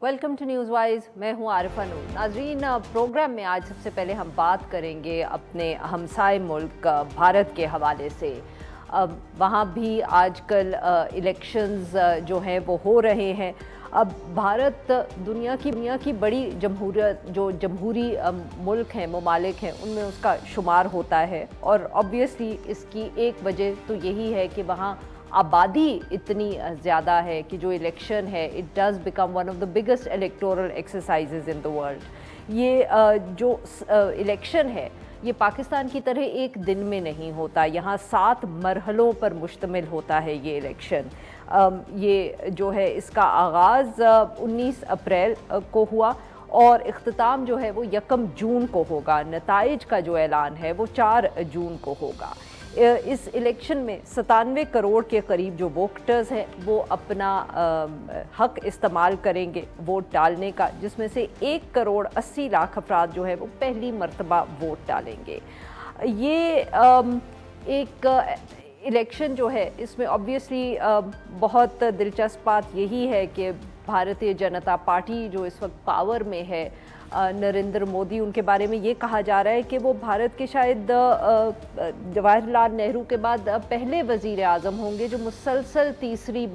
Welcome to news wise. मैं हूं आरिफा नूर। नाजरीन, प्रोग्राम में आज सबसे पहले हम बात करेंगे अपने हमसाए मुल्क भारत के हवाले से। वहाँ भी आजकल इलेक्शंस जो हैं वो हो रहे हैं। अब भारत दुनिया की बड़ी जमहूरी मुल्क हैं, ममालिक हैं, उनमें उसका शुमार होता है। और ऑब्वियसली इसकी एक वजह तो यही है कि वहाँ आबादी इतनी ज़्यादा है कि जो इलेक्शन है it does become one of the biggest electoral exercises in the world. ये जो इलेक्शन है ये पाकिस्तान की तरह एक दिन में नहीं होता, यहाँ 7 मरहलों पर मुश्तमिल होता है ये इलेक्शन। ये जो है इसका आगाज़ 19 अप्रैल को हुआ और इख्तिताम जो है वो 1 जून को होगा। नताइज का जो ऐलान है वो 4 जून को होगा। इस इलेक्शन में 97 करोड़ के करीब जो वोटर्स हैं वो अपना हक इस्तेमाल करेंगे वोट डालने का, जिसमें से 1 करोड़ 80 लाख अफराद जो है वो पहली मर्तबा वोट डालेंगे। ये एक इलेक्शन जो है इसमें ऑब्वियसली बहुत दिलचस्प बात यही है कि भारतीय जनता पार्टी जो इस वक्त पावर में है, नरेंद्र मोदी, उनके बारे में ये कहा जा रहा है कि वो भारत के शायद जवाहरलाल नेहरू के बाद पहले वज़ीर आज़म होंगे जो मुसलसल तीसरी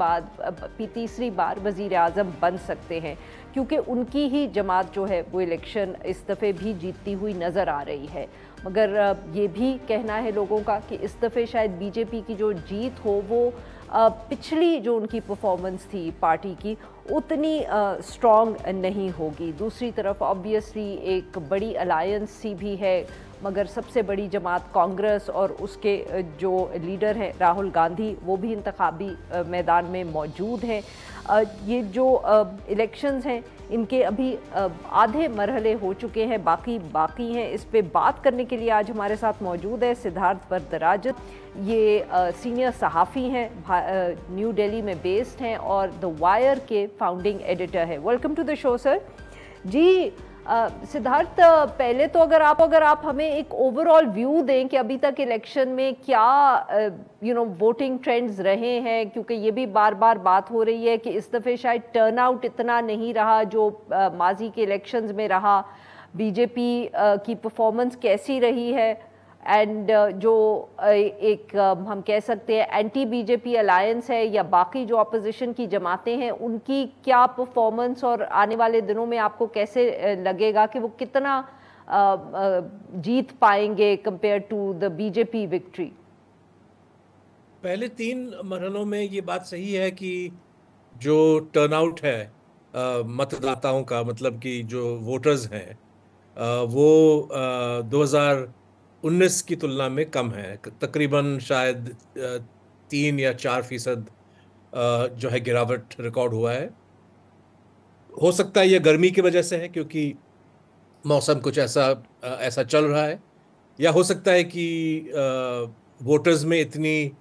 बार वज़ीर आज़म बन सकते हैं, क्योंकि उनकी ही जमात जो है वो इलेक्शन इस दफ़े भी जीतती हुई नज़र आ रही है। मगर ये भी कहना है लोगों का कि इस दफ़े शायद बीजेपी की जो जीत हो वो पिछली जो उनकी परफॉर्मेंस थी पार्टी की उतनी स्ट्रॉन्ग नहीं होगी। दूसरी तरफ ऑब्वियसली एक बड़ी अलायंस सी भी है, मगर सबसे बड़ी जमात कांग्रेस और उसके जो लीडर हैं राहुल गांधी वो भी इंतखाबी मैदान में मौजूद हैं। ये जो इलेक्शंस हैं इनके अभी आधे मरहले हो चुके हैं, बाकी हैं। इस पे बात करने के लिए आज हमारे साथ मौजूद है सिद्धार्थ वरदराजन। ये सीनियर सहाफ़ी हैं, न्यू दिल्ली में बेस्ड हैं और द वायर के फाउंडिंग एडिटर है। Welcome to the show sir. जी सिद्धार्थ, पहले तो अगर आप हमें एक ओवरऑल व्यू दें कि अभी तक इलेक्शन में क्या वोटिंग ट्रेंड्स रहे हैं, क्योंकि ये भी बार बार बात हो रही है कि इस दफ़े शायद टर्नआउट इतना नहीं रहा जो माजी के इलेक्शंस में रहा। बीजेपी की परफॉर्मेंस कैसी रही है एंड जो एक हम कह सकते हैं एंटी बीजेपी अलायंस है या बाकी जो अपोजिशन की जमातें हैं उनकी क्या परफॉर्मेंस, और आने वाले दिनों में आपको कैसे लगेगा कि वो कितना जीत पाएंगे compare to the BJP victory? पहले 3 मरहलों में ये बात सही है कि जो टर्नआउट है मतदाताओं का, मतलब कि जो वोटर्स हैं वो 2019 की तुलना में कम है। तकरीबन शायद 3 या 4% जो है गिरावट रिकॉर्ड हुआ है। हो सकता है ये गर्मी की वजह से है क्योंकि मौसम कुछ ऐसा चल रहा है, या हो सकता है कि वोटर्स में इतनी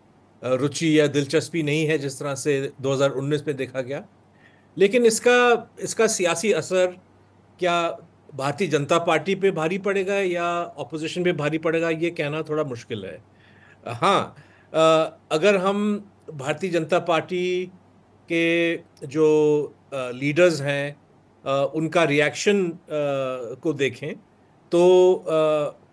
रुचि या दिलचस्पी नहीं है जिस तरह से 2019 में देखा गया। लेकिन इसका सियासी असर क्या भारतीय जनता पार्टी पे भारी पड़ेगा या ऑपोजिशन पे भारी पड़ेगा, ये कहना थोड़ा मुश्किल है। हाँ, अगर हम भारतीय जनता पार्टी के जो लीडर्स हैं उनका रिएक्शन को देखें तो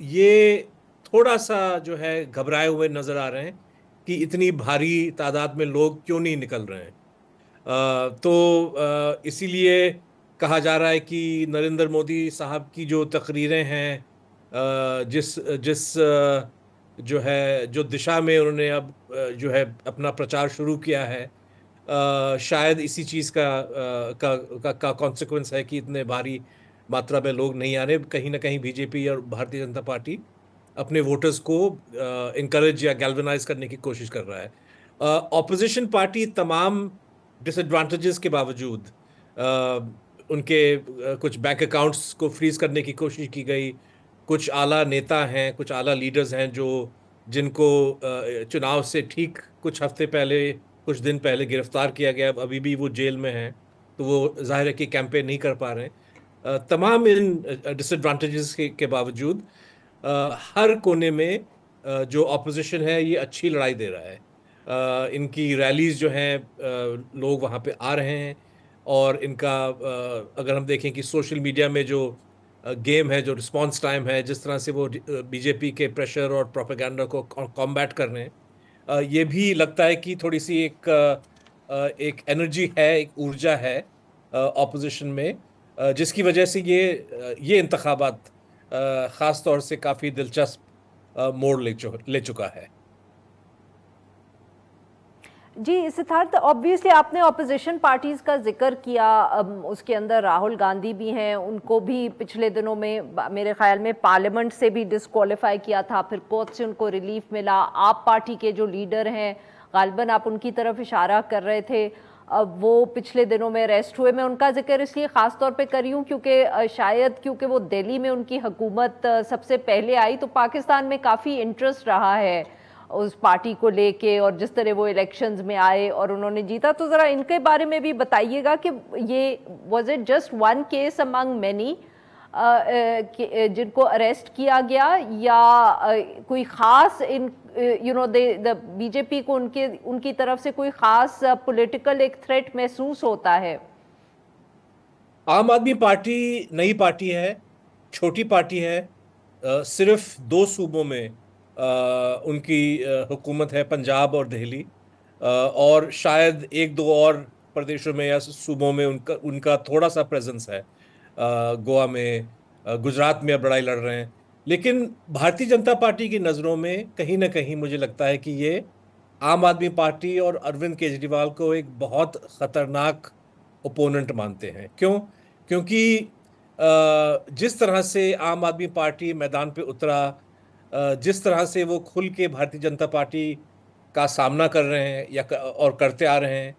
ये थोड़ा सा जो है घबराए हुए नजर आ रहे हैं कि इतनी भारी तादाद में लोग क्यों नहीं निकल रहे हैं। तो इसीलिए कहा जा रहा है कि नरेंद्र मोदी साहब की जो तकरीरें हैं, जिस जिस जो दिशा में उन्होंने अब जो है अपना प्रचार शुरू किया है, शायद इसी चीज़ का कॉन्सिक्वेंस है कि इतने भारी मात्रा में लोग नहीं आ रहे। कहीं ना कहीं बीजेपी और भारतीय जनता पार्टी अपने वोटर्स को इनकरेज या गैल्वेनाइज करने की कोशिश कर रहा है। ऑपोजिशन पार्टी तमाम डिसएडवांटेजेस के बावजूद, उनके कुछ बैंक अकाउंट्स को फ्रीज करने की कोशिश की गई। कुछ आला नेता हैं, कुछ आला लीडर्स हैं जिनको चुनाव से ठीक कुछ दिन पहले गिरफ्तार किया गया, अभी भी वो जेल में हैं, तो वो जाहिर है कि कैंपेन नहीं कर पा रहे हैं। तमाम इन डिसएडवांटेजेस के बावजूद हर कोने में जो ऑपोजिशन है ये अच्छी लड़ाई दे रहा है। इनकी रैलीज जो हैं, लोग वहाँ पे आ रहे हैं और इनका अगर हम देखें कि सोशल मीडिया में जो गेम है, जो रिस्पांस टाइम है, जिस तरह से वो बीजेपी के प्रेशर और प्रोपेगेंडा को कॉम्बैट कर रहे हैं, ये भी लगता है कि थोड़ी सी एक एनर्जी है, एक ऊर्जा है ऑपोजिशन में, जिसकी वजह से ये इंतखाबात ख़ास तौर से काफ़ी दिलचस्प मोड़ ले चुका है। जी सिद्धार्थ, ऑब्वियसली आपने ऑपोजिशन पार्टीज का जिक्र किया, उसके अंदर राहुल गांधी भी हैं, उनको भी पिछले दिनों में मेरे ख्याल में पार्लियामेंट से भी डिस्क्वालीफाई किया था, फिर कोर्ट से उनको रिलीफ मिला। आप पार्टी के जो लीडर हैं, गालिबन आप उनकी तरफ इशारा कर रहे थे, वो पिछले दिनों में अरेस्ट हुए। मैं उनका जिक्र इसलिए ख़ास तौर पे कर रही हूँ क्योंकि शायद क्योंकि वो दिल्ली में उनकी हुकूमत सबसे पहले आई, तो पाकिस्तान में काफ़ी इंटरेस्ट रहा है उस पार्टी को लेके, और जिस तरह वो इलेक्शंस में आए और उन्होंने जीता। तो ज़रा इनके बारे में भी बताइएगा कि ये was it just one case among many जिनको अरेस्ट किया गया, या कोई ख़ास इन द बीजेपी को उनकी तरफ से कोई ख़ास पॉलिटिकल एक थ्रेट महसूस होता है? आम आदमी पार्टी नई पार्टी है, छोटी पार्टी है, सिर्फ 2 सूबों में उनकी हुकूमत है, पंजाब और दिल्ली, और शायद 1-2 और प्रदेशों में या सूबों में उनका थोड़ा सा प्रेजेंस है, गोवा में, गुजरात में अब लड़ाई लड़ रहे हैं। लेकिन भारतीय जनता पार्टी की नज़रों में कहीं ना कहीं मुझे लगता है कि ये आम आदमी पार्टी और अरविंद केजरीवाल को एक बहुत ख़तरनाक ओपोनेंट मानते हैं। क्यों? क्योंकि जिस तरह से आम आदमी पार्टी मैदान पे उतरा, जिस तरह से वो खुल के भारतीय जनता पार्टी का सामना कर रहे हैं और करते आ रहे हैं,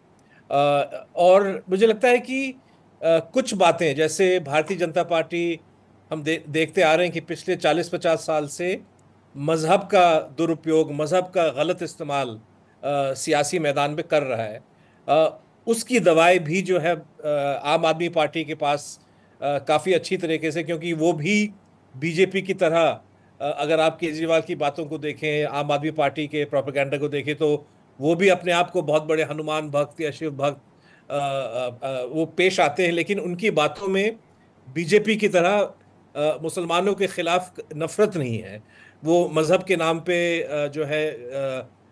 और मुझे लगता है कि कुछ बातें, जैसे भारतीय जनता पार्टी हम देखते आ रहे हैं कि पिछले 40-50 साल से मज़हब का दुरुपयोग, मज़हब का गलत इस्तेमाल सियासी मैदान में कर रहा है। उसकी दवाई भी जो है आम आदमी पार्टी के पास काफ़ी अच्छी तरीके से, क्योंकि वो भी बीजेपी की तरह, अगर आप केजरीवाल की बातों को देखें, आम आदमी पार्टी के प्रोपेगेंडा को देखें, तो वो भी अपने आप को बहुत बड़े हनुमान भक्त या शिव भक्त वो पेश आते हैं, लेकिन उनकी बातों में बीजेपी की तरह मुसलमानों के खिलाफ नफरत नहीं है। वो मज़हब के नाम पे जो है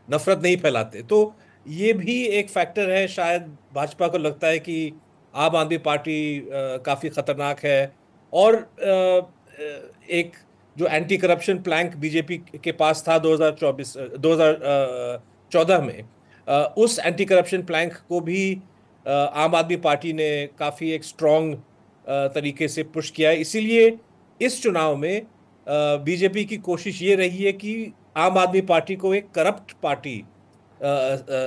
नफरत नहीं फैलाते। तो ये भी एक फैक्टर है। शायद भाजपा को लगता है कि आम आदमी पार्टी काफ़ी ख़तरनाक है, और एक जो एंटी करप्शन प्लैंक बीजेपी के पास था 2014 में, उस एंटी करप्शन प्लैंक को भी आम आदमी पार्टी ने काफ़ी एक स्ट्रॉन्ग तरीके से पुश किया है। इसीलिए इस चुनाव में बीजेपी की कोशिश ये रही है कि आम आदमी पार्टी को एक करप्ट पार्टी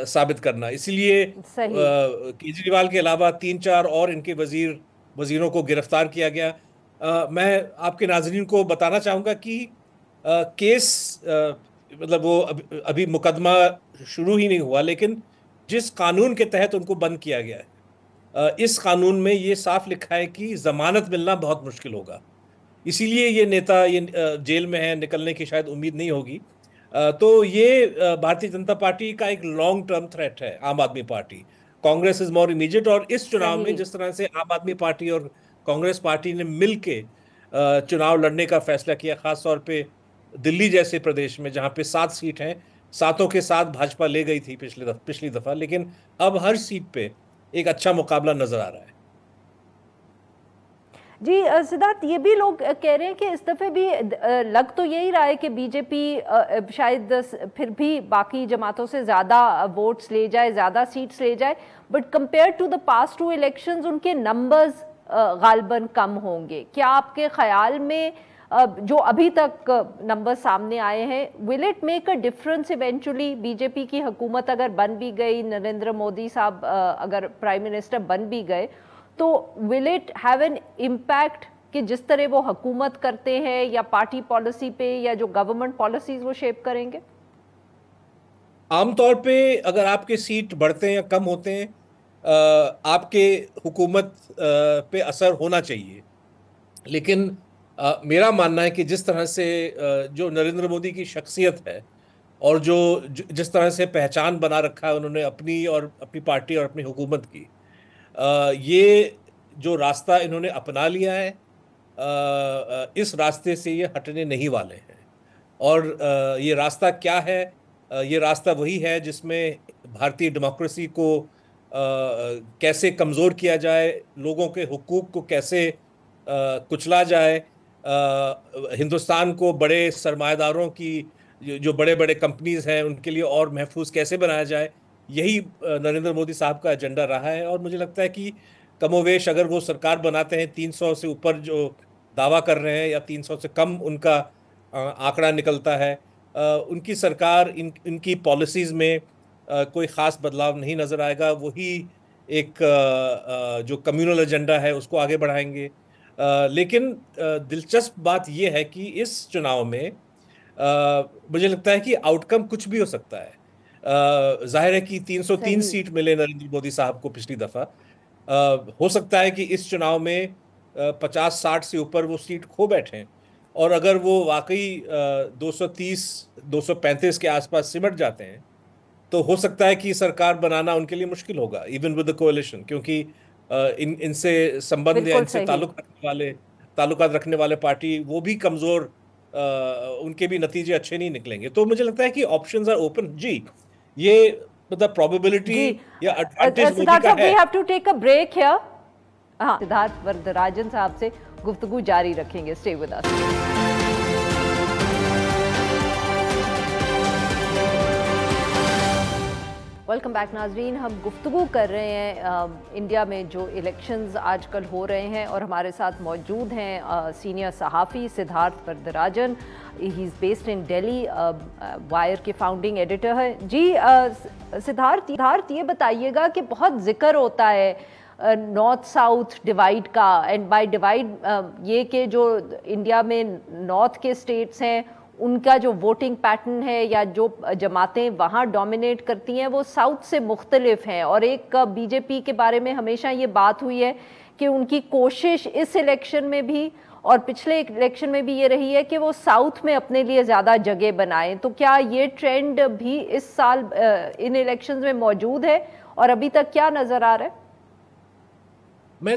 साबित करना। इसीलिए केजरीवाल के अलावा 3-4 और इनके वजीरों को गिरफ्तार किया गया। मैं आपके नाज़रीन को बताना चाहूँगा कि केस मतलब वो अभी मुकदमा शुरू ही नहीं हुआ, लेकिन जिस कानून के तहत उनको बंद किया गया है, इस कानून में ये साफ लिखा है कि जमानत मिलना बहुत मुश्किल होगा। इसीलिए ये नेता जेल में है, निकलने की शायद उम्मीद नहीं होगी। तो ये भारतीय जनता पार्टी का एक लॉन्ग टर्म थ्रेट है आम आदमी party. Congress is more immediate, और इस चुनाव में जिस तरह से आम आदमी पार्टी और कांग्रेस पार्टी ने मिल के चुनाव लड़ने का फैसला किया, खास तौर पे दिल्ली जैसे प्रदेश में जहां पे 7 सीट हैं, 7 के साथ भाजपा ले गई थी पिछली दफा, लेकिन अब हर सीट पे एक अच्छा मुकाबला नजर आ रहा है। जी सिद्धार्थ, ये भी लोग कह रहे हैं कि इस दफ़े भी लग तो यही रहा है कि बीजेपी शायद फिर भी बाकी जमातों से ज़्यादा वोट्स ले जाए, ज़्यादा सीट्स ले जाए, but compare to the past 2 elections उनके नंबर्स गालबन कम होंगे। क्या आपके ख्याल में जो अभी तक नंबर सामने आए हैं, will it make a difference eventually? BJP की हुकूमत अगर बन भी गई, नरेंद्र मोदी साहब अगर प्राइम मिनिस्टर बन भी गए, तो will it have an impact कि जिस तरह वो हुकूमत करते हैं, या पार्टी पॉलिसी पे, या जो गवर्नमेंट पॉलिसीज वो शेप करेंगे? आमतौर पे अगर आपके सीट बढ़ते हैं या कम होते हैं, आपके हुकूमत पे असर होना चाहिए। लेकिन मेरा मानना है कि जिस तरह से जो नरेंद्र मोदी की शख्सियत है, और जिस तरह से पहचान बना रखा है उन्होंने अपनी और अपनी पार्टी और अपनी हुकूमत की, ये जो रास्ता इन्होंने अपना लिया है, इस रास्ते से ये हटने नहीं वाले हैं। और ये रास्ता क्या है? ये रास्ता वही है जिसमें भारतीय डेमोक्रेसी को कैसे कमज़ोर किया जाए, लोगों के हुकूक को कैसे कुचला जाए, हिंदुस्तान को बड़े सरमाएदारों की जो बड़े बड़े कंपनीज हैं उनके लिए और महफूज कैसे बनाया जाए, यही नरेंद्र मोदी साहब का एजेंडा रहा है। और मुझे लगता है कि कमोवेश अगर वो सरकार बनाते हैं, 300 से ऊपर जो दावा कर रहे हैं या 300 से कम उनका आंकड़ा निकलता है, उनकी सरकार इनकी पॉलिसीज में कोई ख़ास बदलाव नहीं नज़र आएगा। वही एक जो कम्युनल एजेंडा है उसको आगे बढ़ाएंगे। लेकिन दिलचस्प बात यह है कि इस चुनाव में मुझे लगता है कि आउटकम कुछ भी हो सकता है। जाहिर है कि 303 सीट मिले नरेंद्र मोदी साहब को पिछली दफा। हो सकता है कि इस चुनाव में 50-60 से ऊपर वो सीट खो बैठे, और अगर वो वाकई 230-235 के आसपास सिमट जाते हैं तो हो सकता है कि सरकार बनाना उनके लिए मुश्किल होगा, इवन विद द कोalition, क्योंकि इनसे संबंध या इनसे ताल्लुकात रखने वाले पार्टी वो भी कमजोर, उनके भी नतीजे अच्छे नहीं निकलेंगे। तो मुझे लगता है कि ऑप्शंस आर ओपन जी। ये मतलब प्रोबेबिलिटी या एडवांटेज मोदी का है। We have to take a break here. हाँ, सिद्धार्थ वरदराजन साहब से गुफ्तगू जारी रखेंगे। Stay with us. Welcome back नाजरीन। हम गुफ्तगू कर रहे हैं इंडिया में जो इलेक्शंस आजकल हो रहे हैं, और हमारे साथ मौजूद हैं सीनियर सहाफ़ी Siddharth Varadarajan. He is based in Delhi, wire के फाउंडिंग एडिटर है जी। सिद्धार्थ ये बताइएगा कि बहुत जिक्र होता है नॉर्थ साउथ डिवाइड का, एंड बाय डिवाइड ये कि जो इंडिया में नॉर्थ के स्टेट्स हैं उनका जो वोटिंग पैटर्न है या जो जमातें वहाँ डोमिनेट करती हैं वो साउथ से मुख्तलिफ हैं। और एक बीजेपी के बारे में हमेशा ये बात हुई है कि उनकी कोशिश इस इलेक्शन में भी और पिछले इलेक्शन में भी ये रही है कि वो साउथ में अपने लिए ज़्यादा जगह बनाएं। तो क्या ये ट्रेंड भी इस साल इन इलेक्शंस में मौजूद है, और अभी तक क्या नज़र आ रहा है? मैं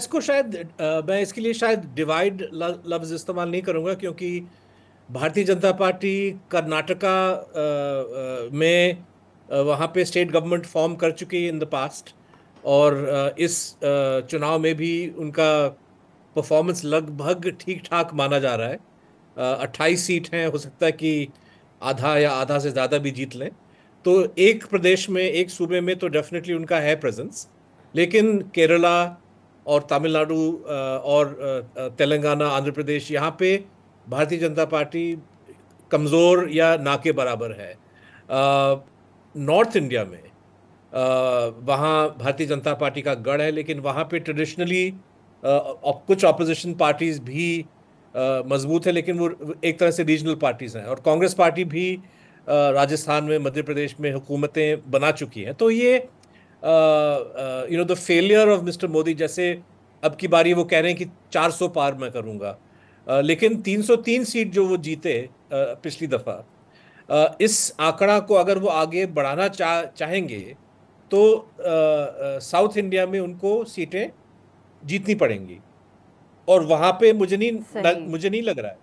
इसके लिए शायद डिवाइड लफ्ज़ इस्तेमाल नहीं करूँगा, क्योंकि भारतीय जनता पार्टी कर्नाटका में वहाँ पे स्टेट गवर्नमेंट फॉर्म कर चुकी है इन द पास्ट, और इस चुनाव में भी उनका परफॉर्मेंस लगभग ठीक ठाक माना जा रहा है। 28 सीट हैं, हो सकता है कि आधा या आधा से ज़्यादा भी जीत लें। तो एक प्रदेश में, एक सूबे में तो डेफिनेटली उनका है प्रेजेंस, लेकिन केरला और तमिलनाडु और तेलंगाना, आंध्र प्रदेश, यहाँ पे भारतीय जनता पार्टी कमज़ोर या ना के बराबर है। नॉर्थ इंडिया में वहाँ भारतीय जनता पार्टी का गढ़ है, लेकिन वहाँ पे ट्रेडिशनली कुछ ऑपोजिशन पार्टीज भी मजबूत है, लेकिन वो एक तरह से रीजनल पार्टीज हैं। और कांग्रेस पार्टी भी राजस्थान में, मध्य प्रदेश में हुकूमतें बना चुकी हैं। तो ये the failure of mister Modi, जैसे अब की बारी वो कह रहे हैं कि 400 पार मैं करूँगा, लेकिन 303 सीट जो वो जीते पिछली दफा, इस आंकड़ा को अगर वो आगे बढ़ाना चाहेंगे तो साउथ इंडिया में उनको सीटें जीतनी पड़ेंगी। और वहां पे मुझे नहीं लग रहा है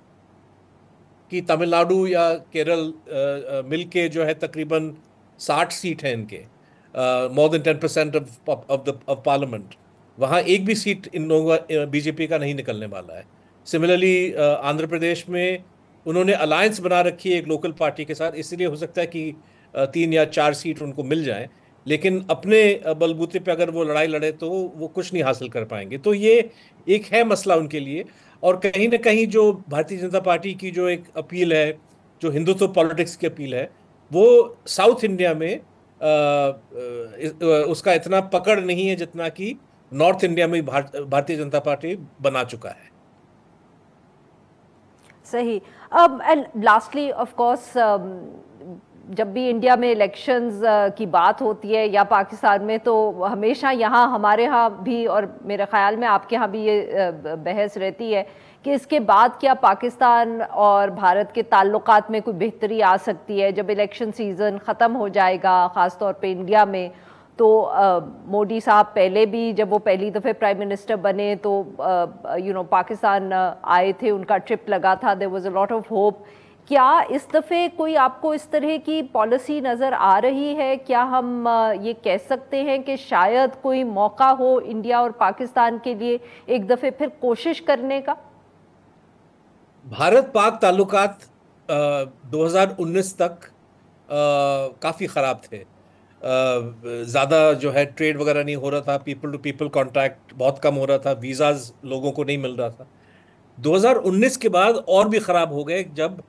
कि तमिलनाडु या केरल मिलके जो है तकरीबन 60 सीट है इनके, मोर देन 10% ऑफ पार्लियामेंट, वहां एक भी सीट इन लोगों बीजेपी का नहीं निकलने वाला है। सिमिलरली आंध्र प्रदेश में उन्होंने अलायंस बना रखी है एक लोकल पार्टी के साथ, इसलिए हो सकता है कि 3 या 4 सीट उनको मिल जाएं, लेकिन अपने बलबूते पे अगर वो लड़ाई लड़े तो वो कुछ नहीं हासिल कर पाएंगे। तो ये एक है मसला उनके लिए। और कहीं ना कहीं जो भारतीय जनता पार्टी की जो एक अपील है, जो हिंदुत्व पॉलिटिक्स की अपील है, वो साउथ इंडिया में उसका इतना पकड़ नहीं है जितना कि नॉर्थ इंडिया में भारतीय जनता पार्टी बना चुका है। सही। एंड लास्टली ऑफ कोर्स, जब भी इंडिया में इलेक्शंस की बात होती है या पाकिस्तान में, तो हमेशा यहाँ हमारे यहाँ भी और मेरे ख्याल में आपके यहाँ भी ये बहस रहती है कि इसके बाद क्या पाकिस्तान और भारत के ताल्लुकात में कोई बेहतरी आ सकती है जब इलेक्शन सीज़न ख़त्म हो जाएगा, ख़ास तौर पे इंडिया में। तो मोदी साहब पहले भी जब वो पहली दफ़े प्राइम मिनिस्टर बने तो पाकिस्तान आए थे, उनका ट्रिप लगा था, there was a lot of hope. क्या इस दफ़े कोई आपको इस तरह की पॉलिसी नज़र आ रही है? क्या हम ये कह सकते हैं कि शायद कोई मौका हो इंडिया और पाकिस्तान के लिए एक दफ़े फिर कोशिश करने का? भारत पाक ताल्लुकात 2019 तक काफ़ी ख़राब थे। ज़्यादा जो है ट्रेड वगैरह नहीं हो रहा था, पीपल टू पीपल कॉन्टैक्ट बहुत कम हो रहा था, वीज़ाज लोगों को नहीं मिल रहा था। 2019 के बाद और भी ख़राब हो गए जब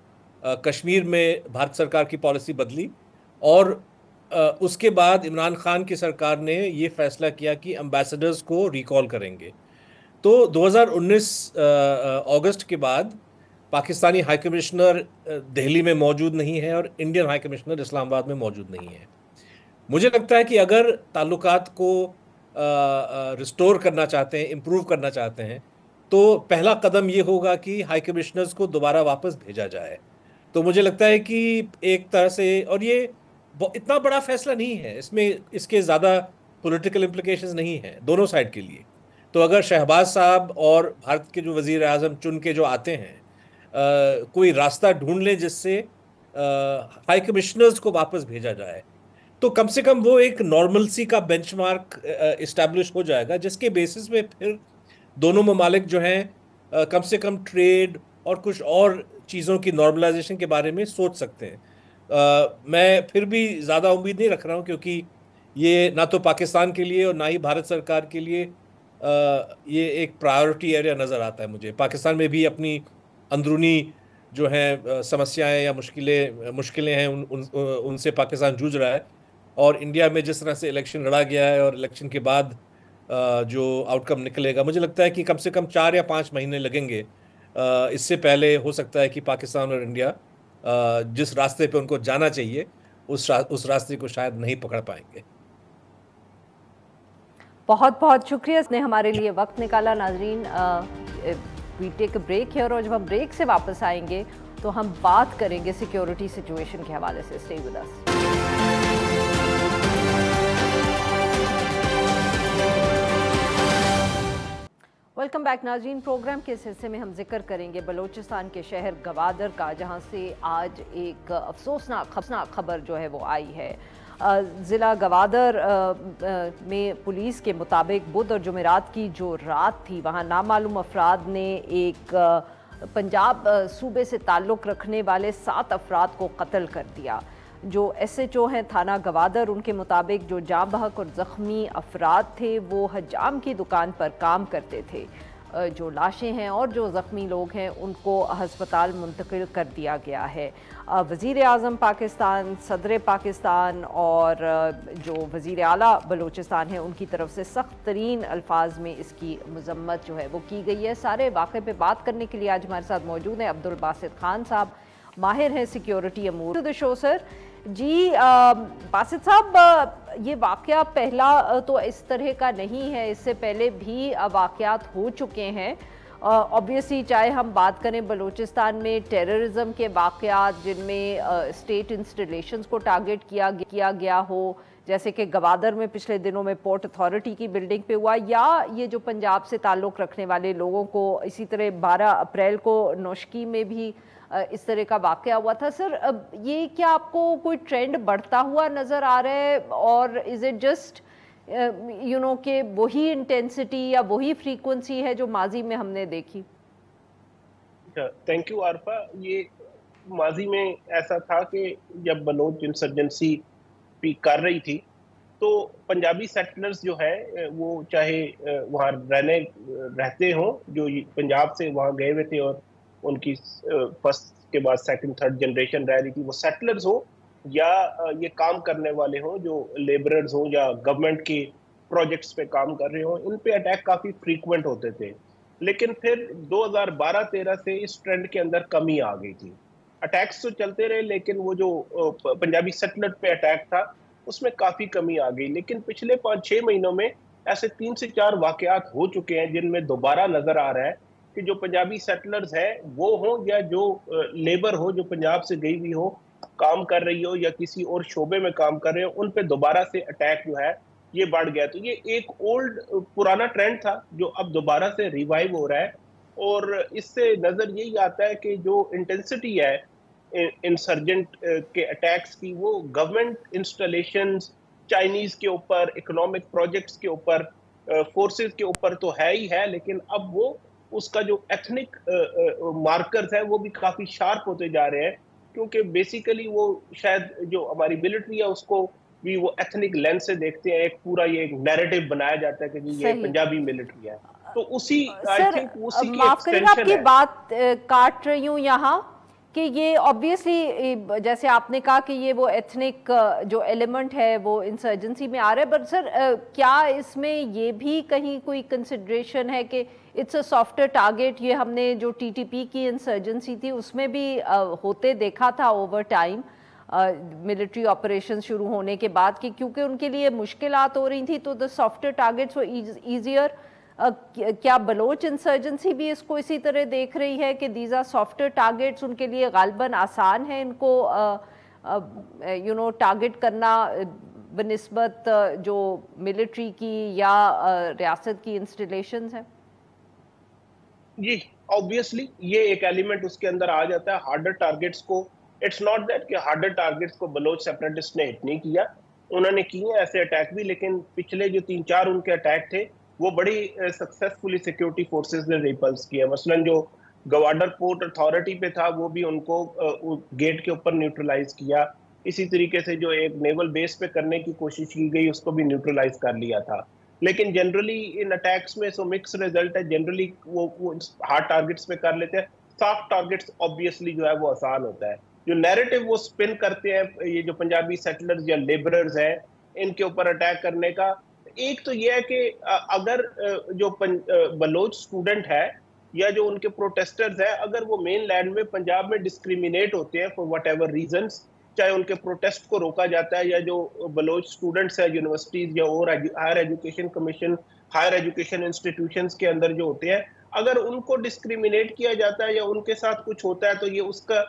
कश्मीर में भारत सरकार की पॉलिसी बदली और उसके बाद इमरान खान की सरकार ने ये फैसला किया कि एम्बेसडर्स को रिकॉल करेंगे। तो 2019 अगस्त के बाद पाकिस्तानी हाई कमिश्नर दिल्ली में मौजूद नहीं है और इंडियन हाई कमिश्नर इस्लामाबाद में मौजूद नहीं है। मुझे लगता है कि अगर ताल्लुकात को रिस्टोर करना चाहते हैं, इम्प्रूव करना चाहते हैं, तो पहला कदम ये होगा कि हाई कमिश्नर्स को दोबारा वापस भेजा जाए। तो मुझे लगता है कि एक तरह से, और ये इतना बड़ा फैसला नहीं है, इसमें इसके ज़्यादा पॉलिटिकल इम्प्लिकेशंस नहीं हैं दोनों साइड के लिए। तो अगर शहबाज साहब और भारत के जो वज़ीर आज़म चुन के जो आते हैं, कोई रास्ता ढूंढ लें जिससे हाई कमिश्नर्स को वापस भेजा जाए, तो कम से कम वो एक नॉर्मलसी का बेंचमार्क इस्टेब्लिश हो जाएगा, जिसके बेसिस पे फिर दोनों ममालिक जो हैं कम से कम ट्रेड और कुछ और चीज़ों की नॉर्मलाइजेशन के बारे में सोच सकते हैं। मैं फिर भी ज़्यादा उम्मीद नहीं रख रहा हूँ, क्योंकि ये ना तो पाकिस्तान के लिए और ना ही भारत सरकार के लिए ये एक प्रायोरिटी एरिया नज़र आता है मुझे। पाकिस्तान में भी अपनी अंदरूनी जो हैं समस्याएं या मुश्किलें हैं, उनसे पाकिस्तान जूझ रहा है। और इंडिया में जिस तरह से इलेक्शन लड़ा गया है और इलेक्शन के बाद जो आउटकम निकलेगा, मुझे लगता है कि कम से कम 4 या 5 महीने लगेंगे। इससे पहले हो सकता है कि पाकिस्तान और इंडिया जिस रास्ते पे उनको जाना चाहिए उस रास्ते को शायद नहीं पकड़ पाएंगे। बहुत बहुत शुक्रिया, इसने हमारे लिए वक्त निकाला। नाजरीन, वी टेक अ ब्रेक है और जब हम ब्रेक से वापस आएंगे तो हम बात करेंगे सिक्योरिटी सिचुएशन के हवाले से। Stay with us. Welcome back नाज़रीन। प्रोग्राम के इस हिस्से में हम जिक्र करेंगे बलूचिस्तान के शहर गवादर का, जहां से आज एक अफसोसनाक खबर जो है वो आई है। ज़िला गवादर में पुलिस के मुताबिक बुध और जुमेरात की जो रात थी, वहां नामालूम अफराद ने एक पंजाब सूबे से ताल्लुक़ रखने वाले 7 अफराद को कत्ल कर दिया। जो SHO हैं थाना गवादर, उनके मुताबिक जो जाँ बहक और ज़ख्मी अफराद थे वो हजाम की दुकान पर काम करते थे। जो लाशें हैं और जो ज़ख्मी लोग हैं उनको हस्पताल मुंतकिल कर दिया गया है। वज़ीर आज़म पाकिस्तान, सदर पाकिस्तान और जो वज़ीर आला बलूचिस्तान है उनकी तरफ से सख्त तरीन अल्फाज में इसकी मज़म्मत जो है वो की गई है। सारे वाक़े पे बात करने के लिए आज हमारे साथ मौजूद हैं अब्दुल बासित खान साहब, माहिर हैं सिक्योरिटी अमूर। To the show sir. जी बासित साहब, ये वाक़या पहला तो इस तरह का नहीं है, इससे पहले भी वाक़यात हो चुके हैं। ऑब्वियसली चाहे हम बात करें बलूचिस्तान में टेररिज्म के वाक़यात जिनमें स्टेट इंस्टॉलेशंस को टारगेट किया गया हो, जैसे कि गवादर में पिछले दिनों में पोर्ट अथॉरिटी की बिल्डिंग पे हुआ, या ये जो पंजाब से ताल्लुक़ रखने वाले लोगों को इसी तरह 12 अप्रैल को नौशकी में भी इस तरह का वाक़या हुआ था। सर, ये क्या आपको कोई ट्रेंड बढ़ता हुआ नज़र आ रहा है, और इज़ इट जस्ट कि वही इंटेंसिटी या वही फ्रीक्वेंसी है जो माजी में हमने देखी? Thank you Arfa. ये माजी में ऐसा था कि जब बलोच इंसर्जेंसी पीक कर रही थी तो पंजाबी सेटलर्स जो है वो चाहे वहाँ रहते हों, जो पंजाब से वहाँ गए हुए थे और उनकी फर्स्ट के बाद सेकंड थर्ड जनरेशन रह रही थी, वो सेटलर्स हो या ये काम करने वाले हों जो लेबरर्स हों या गवर्नमेंट के प्रोजेक्ट्स पे काम कर रहे हों, इन पे अटैक काफ़ी फ्रीक्वेंट होते थे। लेकिन फिर 2012-13 से इस ट्रेंड के अंदर कमी आ गई थी। अटैक्स तो चलते रहे, लेकिन वो जो पंजाबी सेटलर पे अटैक था उसमें काफ़ी कमी आ गई। लेकिन पिछले 5-6 महीनों में ऐसे 3 से 4 वाक़यात हो चुके हैं जिनमें दोबारा नज़र आ रहा है कि जो पंजाबी सेटलर्स है वो हो या जो लेबर हो जो पंजाब से गई हुई हो, काम कर रही हो या किसी और शोबे में काम कर रहे हो, उन पे दोबारा से अटैक जो है ये बढ़ गया। तो ये एक ओल्ड पुराना ट्रेंड था जो अब दोबारा से रिवाइव हो रहा है, और इससे नजर यही आता है कि जो इंटेंसिटी है इंसर्जेंट के अटैक्स की, वो गवर्नमेंट इंस्टॉलेशंस, चाइनीज के ऊपर, इकोनॉमिक प्रोजेक्ट्स के ऊपर, फोर्सेस के ऊपर तो है ही है, लेकिन अब वो उसका जो एथनिक मार्कर्स है वो भी काफी शार्प होते जा रहे हैं, क्योंकि बेसिकली वो शायद जो हमारी मिलिट्री है उसको भी वो एथनिक लेंस से देखते हैं। एक पूरा ये एक नैरेटिव बनाया जाता है कि जी ये पंजाबी मिलिट्री है, तो उसी आई सर थिंक उसी की माफ करिएगा एक्सटेंशन आपकी है। बात काट रही हूँ यहाँ कि ये ऑब्वियसली जैसे आपने कहा कि ये वो एथनिक जो एलिमेंट है वो इंसर्जेंसी में आ रहा है, बट सर क्या इसमें ये भी कहीं कोई कंसिडरेशन है कि इट्स अ सॉफ्टवेयर टारगेट? ये हमने जो टीटीपी की इंसर्जेंसी थी उसमें भी होते देखा था ओवर टाइम, मिलिट्री ऑपरेशन शुरू होने के बाद, कि क्योंकि उनके लिए मुश्किलात हो रही थी तो द सॉफ्टवेयर टारगेट्स वो ईजियर। क्या बलोच इंसर्जेंसी भी इसको इसी तरह देख रही है कि दीज आर सॉफ्टवेयर टारगेट्स, उनके लिए गालिबन आसान है इनको टारगेट करना बनिस्बत जो मिलिट्री की या रियासत की इंस्टॉलेशंस हैं? जी ऑब्वियसली ये एक एलिमेंट उसके अंदर आ जाता है, हार्डर टारगेट्स को। इट्स नॉट दैट कि हार्डर टारगेट्स को बलोच सेपरेटिस्ट ने हिट नहीं किया, उन्होंने किए ऐसे अटैक भी, लेकिन पिछले जो 3-4 उनके अटैक थे वो बड़ी सक्सेसफुली सिक्योरिटी फोर्सेस ने रिपल्स किया। मसलन जो गवाडर पोर्ट अथॉरिटी पे था वो भी उनको गेट के ऊपर न्यूट्रलाइज किया। इसी तरीके से जो एक नेवल बेस पे करने की कोशिश की गई उसको भी न्यूट्रलाइज कर लिया था। लेकिन जनरली इन अटैक्स में सो मिक्स रिजल्ट है। जनरली वो हार्ड टारगेट्स पे कर लेते हैं, सॉफ्ट टारगेट्स ऑब्वियसली जो है वो आसान होता है। जो नैरेटिव वो स्पिन करते हैं ये जो पंजाबी सेटलर्स या लेबरर्स हैं इनके ऊपर अटैक करने का, एक तो ये है कि अगर जो बलोच स्टूडेंट है या जो उनके प्रोटेस्टर्स हैं, अगर वो मेन लैंड में पंजाब में डिस्क्रिमिनेट होते हैं फॉर वट एवर रीजन्स, चाहे उनके प्रोटेस्ट को रोका जाता है, या जो बलोच स्टूडेंट्स है यूनिवर्सिटीज या और higher education commission, higher education institutions के अंदर जो होते हैं, अगर उनको डिस्क्रिमिनेट किया जाता है या उनके साथ कुछ होता है तो ये उसका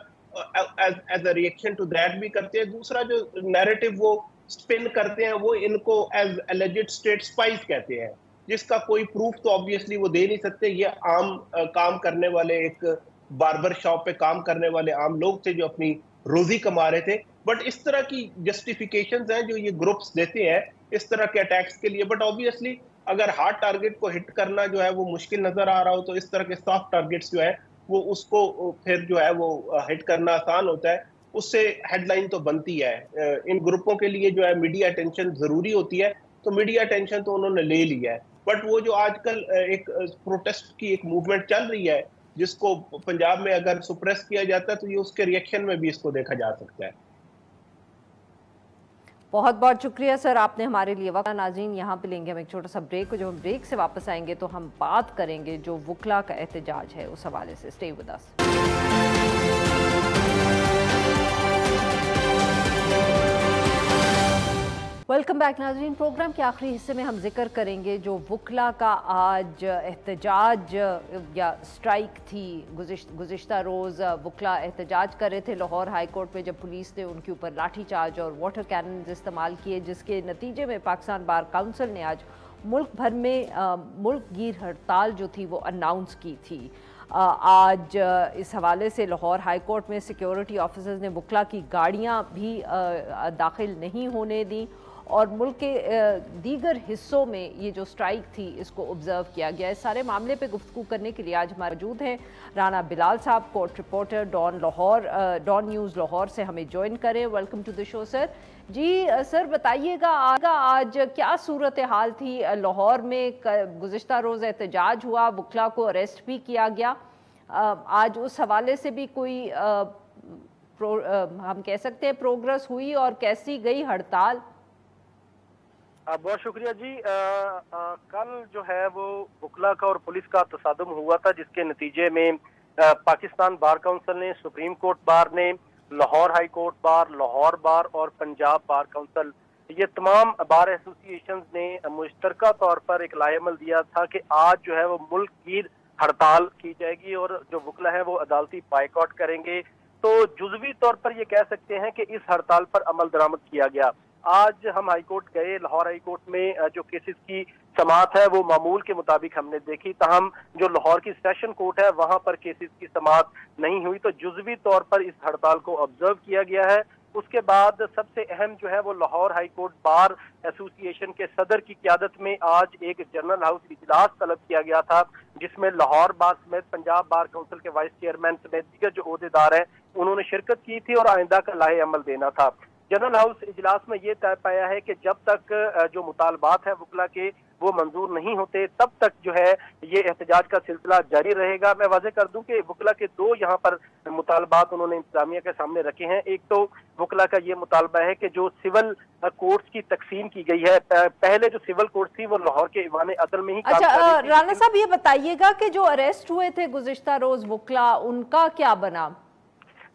as a reaction to that भी करते हैं। दूसरा जो नैरेटिव वो स्पिन करते हैं वो इनको एज एलिजिड स्टेट स्पाइस कहते हैं, जिसका कोई प्रूफ तो ऑब्वियसली वो दे नहीं सकते। ये आम काम करने वाले, एक बार्बर शॉप पे काम करने वाले आम लोग थे जो अपनी रोजी कमा रहे थे। बट इस तरह की जस्टिफिकेशंस हैं जो ये ग्रुप्स देते हैं इस तरह के अटैक्स के लिए। बट ऑब्वियसली अगर हार्ड टारगेट को हिट करना जो है वो मुश्किल नजर आ रहा हो तो इस तरह के सॉफ्ट टारगेट्स जो है वो उसको फिर जो है वो हिट करना आसान होता है, उससे हेडलाइन तो बनती है। इन ग्रुपों के लिए जो है मीडिया अटेंशन जरूरी होती है, तो मीडिया अटेंशन तो उन्होंने ले लिया है। बट वो जो आजकल एक प्रोटेस्ट की एक मूवमेंट चल रही है जिसको पंजाब में अगर सुप्रेस किया जाता है तो ये उसके रिएक्शन में भी इसको देखा जा सकता है। बहुत बहुत शुक्रिया सर, आपने हमारे लिए वक्त। नाज़रीन यहाँ पे लेंगे हम एक छोटा सा ब्रेक, जो हम ब्रेक से वापस आएंगे तो हम बात करेंगे जो वुकला का एहतजाज है उस हवाले से। Stay with us. Welcome back नाज़रीन। प्रोग्राम के आखिरी हिस्से में हम जिक्र करेंगे जो वुकला का आज एहतजाज या स्ट्राइक थी। गुज़िश्ता रोज़ वुकला एहतजाज कर रहे थे लाहौर हाई कोर्ट में, जब पुलिस ने उनके ऊपर लाठीचार्ज और वाटर कैनन इस्तेमाल किए, जिसके नतीजे में पाकिस्तान बार काउंसिल ने आज मुल्क भर में मुल्क गिर हड़ताल जो थी वो अनाउंस की थी। आज इस हवाले से लाहौर हाई कोर्ट में सिक्योरिटी ऑफिसर्स ने वुकला की गाड़ियाँ भी दाखिल नहीं होने दी और मुल्क के दीगर हिस्सों में ये जो स्ट्राइक थी इसको ऑब्जर्व किया गया। इस सारे मामले पे गुफ्तगू करने के लिए आज हमारे मौजूद हैं राना बिलाल साहब, court reporter Dawn news Lahore से हमें ज्वाइन करें। Welcome to the show sir. जी सर बताइएगा आज क्या सूरत हाल थी लाहौर में? गुज़िश्ता रोज़ एहतजाज हुआ, वुकला को अरेस्ट भी किया गया, आज उस हवाले से भी कोई हम कह सकते हैं प्रोग्रेस हुई और कैसी गई हड़ताल? बहुत शुक्रिया जी। कल जो है वो वुकला का और पुलिस का तसादुम हुआ था, जिसके नतीजे में पाकिस्तान बार काउंसिल ने, सुप्रीम कोर्ट बार ने, Lahore high court bar, Lahore बार और पंजाब बार काउंसिल, ये तमाम बार एसोसिएशंस ने मुश्तरका तौर पर एक लाएमल दिया था कि आज जो है वो मुल्क गिर हड़ताल की जाएगी और जो वुकला है वो अदालती बाइकआउट करेंगे। तो जुज़वी तौर पर ये कह सकते हैं कि इस हड़ताल पर अमल दरामद किया गया। आज हम हाईकोर्ट गए, लाहौर हाईकोर्ट में जो केसेस की समाअत है वो मामूल के मुताबिक हमने देखी, ताहम जो लाहौर की सेशन कोर्ट है वहां पर केसेस की समाअत नहीं हुई। तो जुज़वी तौर पर इस हड़ताल को ऑब्जर्व किया गया है। उसके बाद सबसे अहम जो है वो लाहौर हाईकोर्ट बार एसोसिएशन के सदर की क़यादत में आज एक जनरल हाउस इजलास तलब किया गया था, जिसमें लाहौर बार समेत पंजाब बार काउंसिल के वाइस चेयरमैन समेत दीगर जो ओहदेदार हैं उन्होंने शिरकत की थी और आइंदा का लाहे अमल देना था। जनरल हाउस इजलास में ये तय पाया है कि जब तक जो मुतालबात है वकला के वो मंजूर नहीं होते तब तक जो है ये एहतजाज का सिलसिला जारी रहेगा। मैं वाज़ेह कर दूं कि वकला के दो यहाँ पर मुतालबात उन्होंने इंतजामिया के सामने रखे हैं। एक तो वकला का ये मुतालबा है कि जो सिविल कोर्ट्स की तकसीम की गई है, पहले जो सिविल कोर्ट थी वो लाहौर के ईवान अदल में ही काम कर रही थी। राना साहब ये बताइएगा कि जो अरेस्ट हुए थे गुज़िश्ता रोज वकला, उनका क्या बना?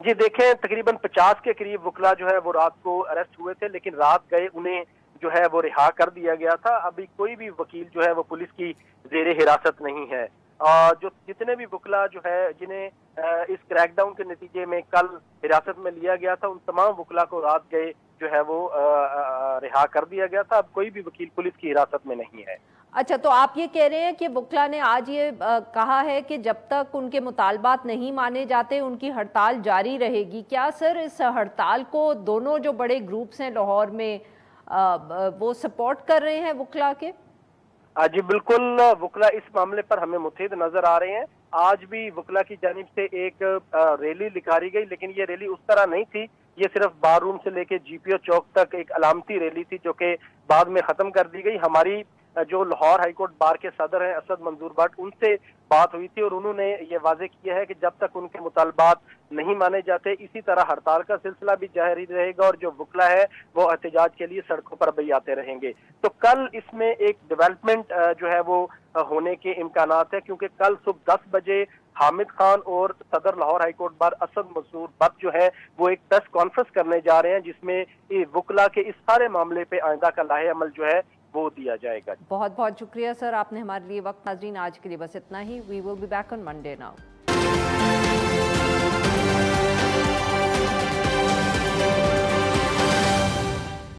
जी देखें, तकरीबन 50 के करीब वकला जो है वो रात को अरेस्ट हुए थे, लेकिन रात गए उन्हें जो है वो रिहा कर दिया गया था। अभी कोई भी वकील जो है वो पुलिस की जेरे हिरासत नहीं है। जो जितने भी वकला जो है जिन्हें इस क्रैकडाउन के नतीजे में कल हिरासत में लिया गया था, उन तमाम वकला को रात गए जो है वो रिहा कर दिया गया था। अब कोई भी वकील पुलिस की हिरासत में नहीं है। अच्छा, तो आप ये कह रहे हैं कि वकला ने आज ये कहा है कि जब तक उनके मुतालबात नहीं माने जाते उनकी हड़ताल जारी रहेगी। क्या सर इस हड़ताल को दोनों जो बड़े ग्रुप्स हैं लाहौर में वो सपोर्ट कर रहे हैं वकला के? जी बिल्कुल, वकला इस मामले पर हमें मुतहिद नजर आ रहे हैं। आज भी वकला की जानिब से एक रैली निकाली गई, लेकिन ये रैली उस तरह नहीं थी। ये सिर्फ बार रूम से लेके जीपीओ चौक तक एक अलामती रैली थी जो कि बाद में खत्म कर दी गई। हमारी जो लाहौर हाईकोर्ट बार के सदर हैं असद मंजूर भट्ट, उनसे बात हुई थी और उन्होंने ये वाजे किया है कि जब तक उनके मुतालबात नहीं माने जाते इसी तरह हड़ताल का सिलसिला भी जारी रहेगा और जो वकला है वो एहतजाज के लिए सड़कों पर भी आते रहेंगे। तो कल इसमें एक डेवलपमेंट जो है वो होने के इम्कानात है, क्योंकि कल सुबह 10 बजे हामिद खान और सदर लाहौर हाईकोर्ट बार असद मंसूर भट्ट जो है वो एक प्रेस कॉन्फ्रेंस करने जा रहे हैं, जिसमें वकला के इस सारे मामले पे आइंदा का लाहे अमल जो है वो दिया जाएगा। बहुत बहुत शुक्रिया सर, आपने हमारे लिए वक्त। नाज़रीन आज के लिए बस इतना ही। We will be back on Monday now.